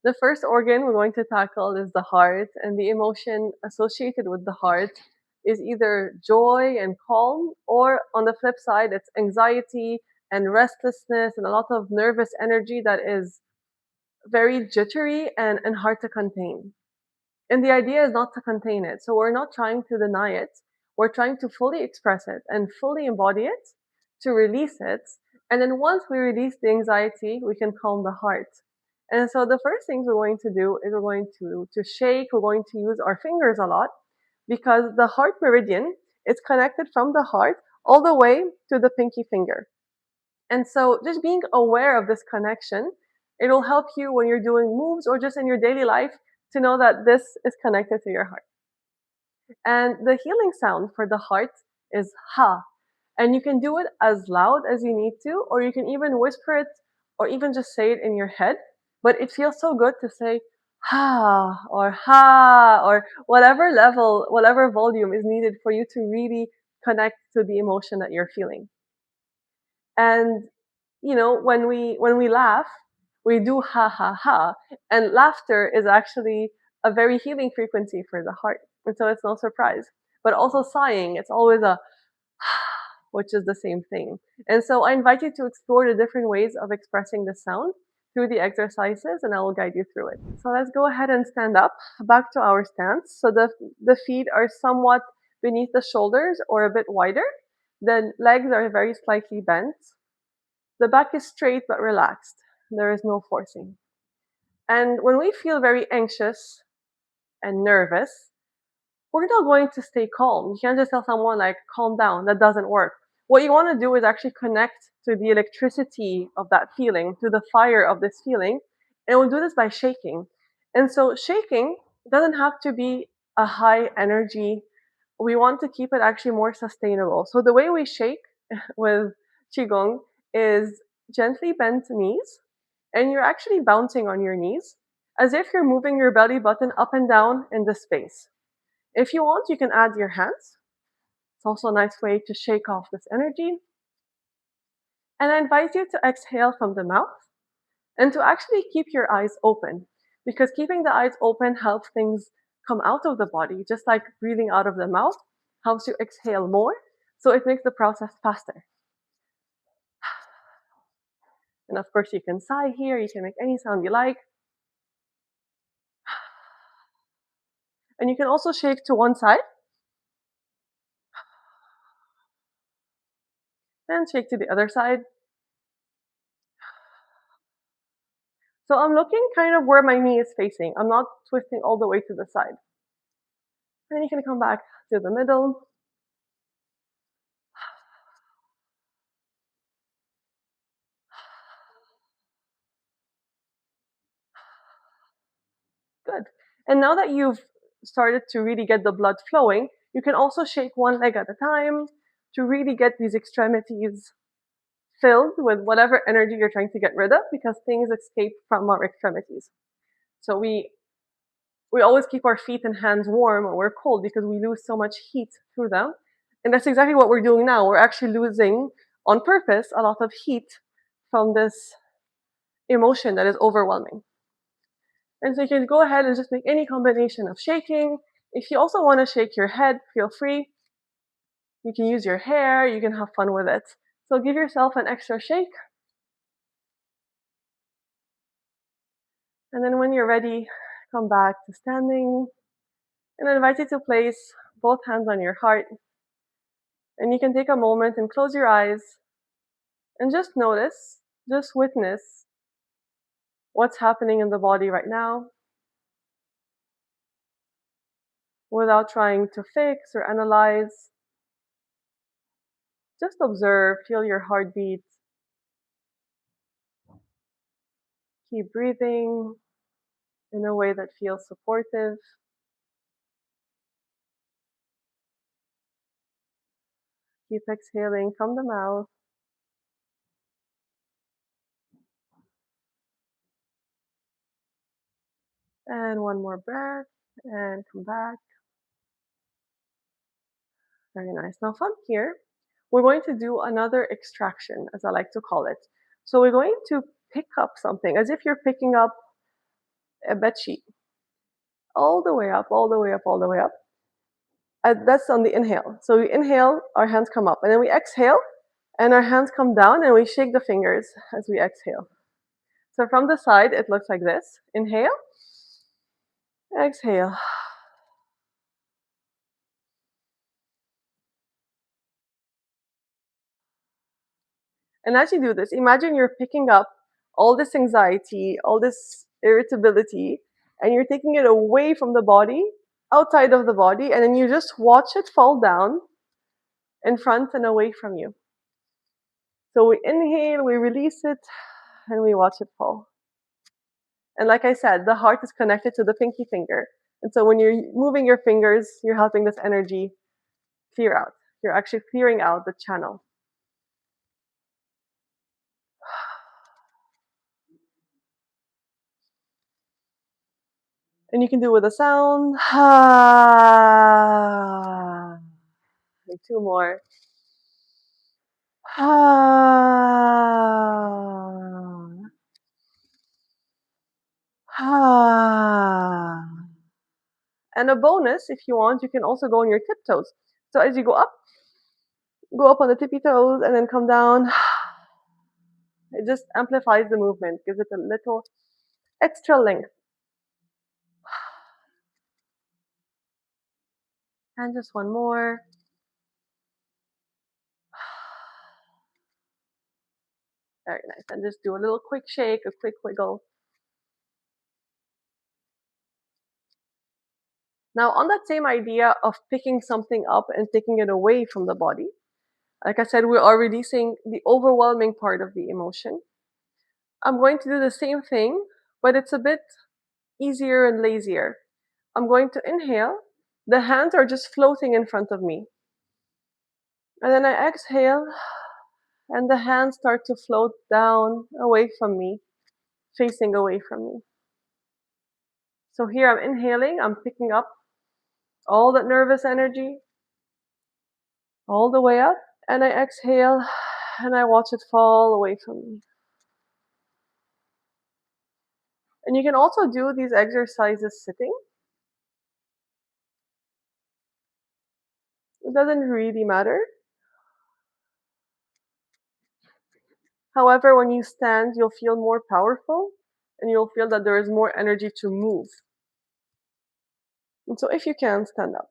The first organ we're going to tackle is the heart, and the emotion associated with the heart is either joy and calm, or on the flip side, it's anxiety and restlessness and a lot of nervous energy that is very jittery and hard to contain. And the idea is not to contain it. So we're not trying to deny it. We're trying to fully express it and fully embody it, to release it. And then once we release the anxiety, we can calm the heart. And so the first things we're going to do is we're going to shake, we're going to use our fingers a lot, because the heart meridian is connected from the heart all the way to the pinky finger. And so just being aware of this connection, it'll help you when you're doing moves or just in your daily life to know that this is connected to your heart. And the healing sound for the heart is ha. And you can do it as loud as you need to, or you can even whisper it, or even just say it in your head. But it feels so good to say ha, or whatever level, whatever volume is needed for you to really connect to the emotion that you're feeling. And when we laugh, we do ha ha ha, and laughter is actually a very healing frequency for the heart, and so it's no surprise. But also sighing, it's always a which is the same thing. And so I invite you to explore the different ways of expressing the sound through the exercises, and I will guide you through it. So let's go ahead and stand up, back to our stance. So the feet are somewhat beneath the shoulders or a bit wider. The legs are very slightly bent. The back is straight but relaxed. There is no forcing. And when we feel very anxious and nervous, we're not going to stay calm. You can't just tell someone, like, calm down. That doesn't work. What you want to do is actually connect to the electricity of that feeling, to the fire of this feeling. And we'll do this by shaking. And so shaking doesn't have to be a high energy. We want to keep it actually more sustainable. So the way we shake with Qi Gong is gently bent knees, and you're actually bouncing on your knees as if you're moving your belly button up and down in the space. If you want, you can add your hands. It's also a nice way to shake off this energy. And I invite you to exhale from the mouth and to actually keep your eyes open, because keeping the eyes open helps things come out of the body, just like breathing out of the mouth helps you exhale more. So it makes the process faster. And of course, you can sigh here, you can make any sound you like. And you can also shake to one side and shake to the other side. So I'm looking kind of where my knee is facing. I'm not twisting all the way to the side. And then you can come back to the middle. Good. And now that you've started to really get the blood flowing, you can also shake one leg at a time to really get these extremities filled with whatever energy you're trying to get rid of, because things escape from our extremities. So we always keep our feet and hands warm when we're cold because we lose so much heat through them. And that's exactly what we're doing now. We're actually losing on purpose a lot of heat from this emotion that is overwhelming. And so you can go ahead and just make any combination of shaking. If you also want to shake your head, feel free. You can use your hair, you can have fun with it. So give yourself an extra shake. And then when you're ready, come back to standing. And I invite you to place both hands on your heart. And you can take a moment and close your eyes and just notice, just witness what's happening in the body right now without trying to fix or analyze. Just observe, feel your heartbeat. Keep breathing in a way that feels supportive. Keep exhaling from the mouth. And one more breath and come back. Very nice. Now from here, we're going to do another extraction, as I like to call it. So we're going to pick up something as if you're picking up a bed sheet, all the way up, all the way up, all the way up. That's on the inhale. So we inhale, our hands come up, and then we exhale, and our hands come down, and we shake the fingers as we exhale. So from the side, it looks like this. Inhale, exhale. And as you do this, imagine you're picking up all this anxiety, all this irritability, and you're taking it away from the body, outside of the body, and then you just watch it fall down in front and away from you. So we inhale, we release it, and we watch it fall. And like I said, the heart is connected to the pinky finger. And so when you're moving your fingers, you're helping this energy clear out. You're actually clearing out the channel. And you can do it with a sound. And two more. And a bonus, if you want, you can also go on your tiptoes. So as you go up on the tippy toes and then come down. It just amplifies the movement, gives it a little extra length. And just one more. Very nice. And just do a little quick shake, a quick wiggle. Now, on that same idea of picking something up and taking it away from the body, like I said, we are releasing the overwhelming part of the emotion. I'm going to do the same thing, but it's a bit easier and lazier. I'm going to inhale. The hands are just floating in front of me. And then I exhale, and the hands start to float down away from me, facing away from me. So here I'm inhaling, I'm picking up all that nervous energy all the way up, and I exhale, and I watch it fall away from me. And you can also do these exercises sitting. It doesn't really matter. However, when you stand, you'll feel more powerful, and you'll feel that there is more energy to move. And so if you can, stand up.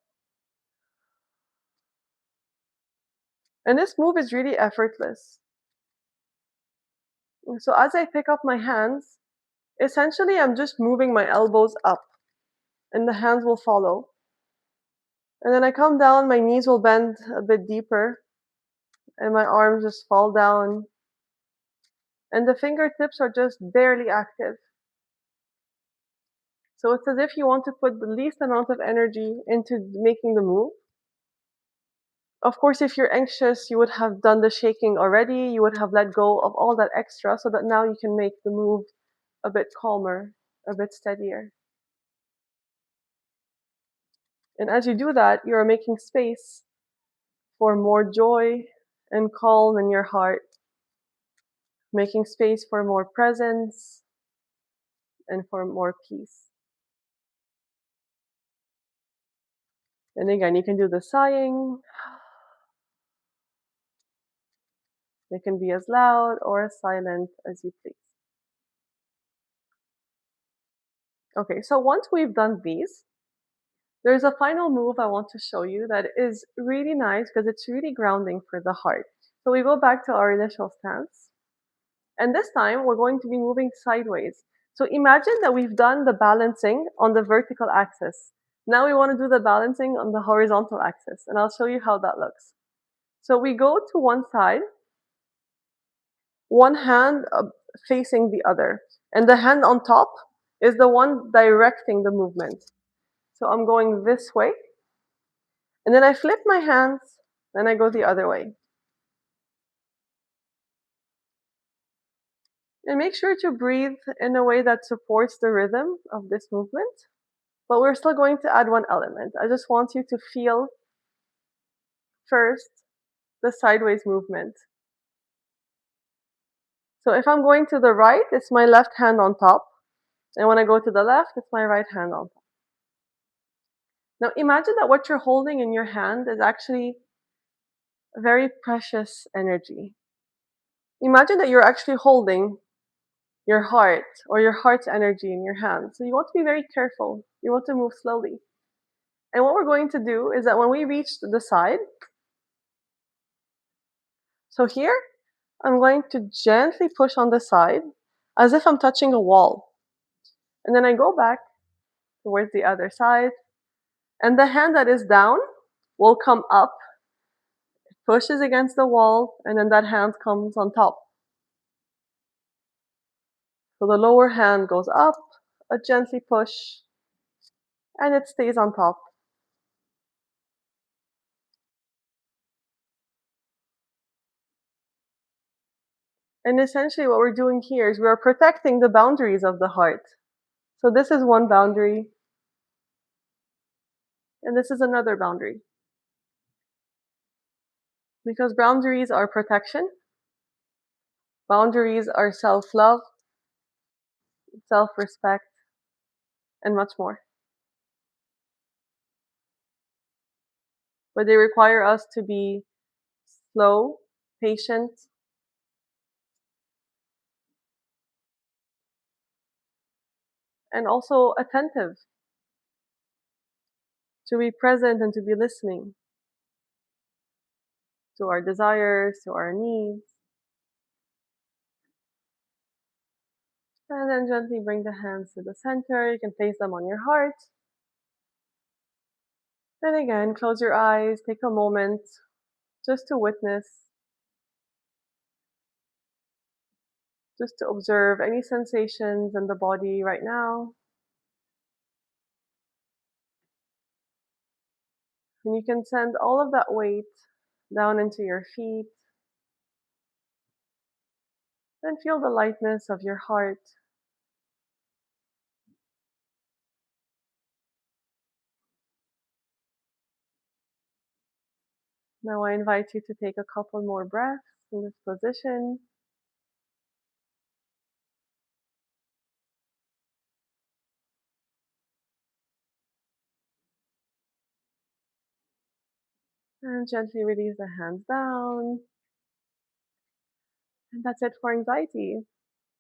And this move is really effortless. And so as I pick up my hands, essentially I'm just moving my elbows up, and the hands will follow. And then I come down, my knees will bend a bit deeper, and my arms just fall down. And the fingertips are just barely active. So it's as if you want to put the least amount of energy into making the move. Of course, if you're anxious, you would have done the shaking already. You would have let go of all that extra so that now you can make the move a bit calmer, a bit steadier. And as you do that, you are making space for more joy and calm in your heart, making space for more presence and for more peace. And again, you can do the sighing. It can be as loud or as silent as you please. Okay, so once we've done these, there's a final move I want to show you that is really nice because it's really grounding for the heart. So we go back to our initial stance. And this time we're going to be moving sideways. So imagine that we've done the balancing on the vertical axis. Now we want to do the balancing on the horizontal axis. And I'll show you how that looks. So we go to one side, one hand facing the other. And the hand on top is the one directing the movement. So I'm going this way. And then I flip my hands, then I go the other way. And make sure to breathe in a way that supports the rhythm of this movement. But we're still going to add one element. I just want you to feel first the sideways movement. So if I'm going to the right, it's my left hand on top. And when I go to the left, it's my right hand on top. Now imagine that what you're holding in your hand is actually a very precious energy. Imagine that you're actually holding your heart or your heart's energy in your hand. So you want to be very careful. You want to move slowly. And what we're going to do is that when we reach the side, so here, I'm going to gently push on the side as if I'm touching a wall. And then I go back towards the other side. And the hand that is down will come up, pushes against the wall, and then that hand comes on top. So the lower hand goes up, a gently push, and it stays on top. And essentially what we're doing here is we're protecting the boundaries of the heart. So this is one boundary, and this is another boundary. Because boundaries are protection, boundaries are self-love, self-respect, and much more. But they require us to be slow, patient, and also attentive, to be present and to be listening to our desires, to our needs. And then gently bring the hands to the center. You can place them on your heart. And again, close your eyes, take a moment just to witness, just to observe any sensations in the body right now. And you can send all of that weight down into your feet and feel the lightness of your heart. Now I invite you to take a couple more breaths in this position. And gently release the hands down. And that's it for anxiety.